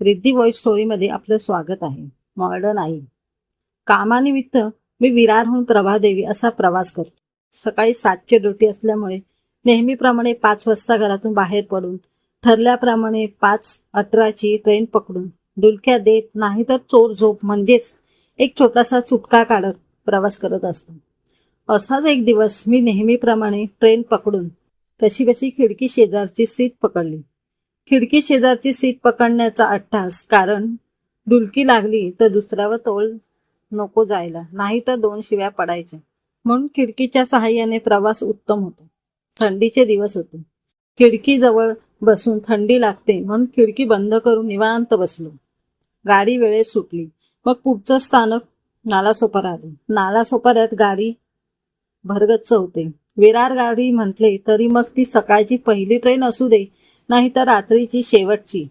Riddhi voice स्टोरीमध्ये आपलं स्वागत आहे. मॉडर्न आई. कामानिमित्त मी विरारहून प्रभादेवी असा प्रवास करतो. सकाळी 7ची ड्युटी असल्यामुळे नेहमीप्रमाणे 5 वाजता घरातून बाहेर पडून ठरल्याप्रमाणे 5:18ची ट्रेन पकडून डुलक्या देत नाही तर चोर झोप म्हणजेच एक छोटासा चुटका काढत प्रवास करत असतो. असाच एक दिवस मी नेहमीप्रमाणे ट्रेन पकडून कशीबशी खिडकी शेजारची सीट पकडली. खिडकी शेजारची सीट पकडण्याचा अट्टास, कारण डुलकी लागली तर दुसऱ्यावर तोल नको जायला, नाही तर 2 शिव्या पडायच्या. म्हणून खिडकीच्या सहाय्याने प्रवास उत्तम होतो. थंडीचे दिवस होते. खिडकीजवळ बसून थंडी लागते म्हणून खिडकी बंद करून निवांत बसलो. गाडी वेळेत सुटली. मग पुढचं स्थानक नालासोपारा आले. नालासोपाऱ्यात गाडी भरगच्च होते. विरार गाडी म्हटले तरी मग ती सकाळची पहिली ट्रेन असू दे नाही तर रात्रीची शेवटची,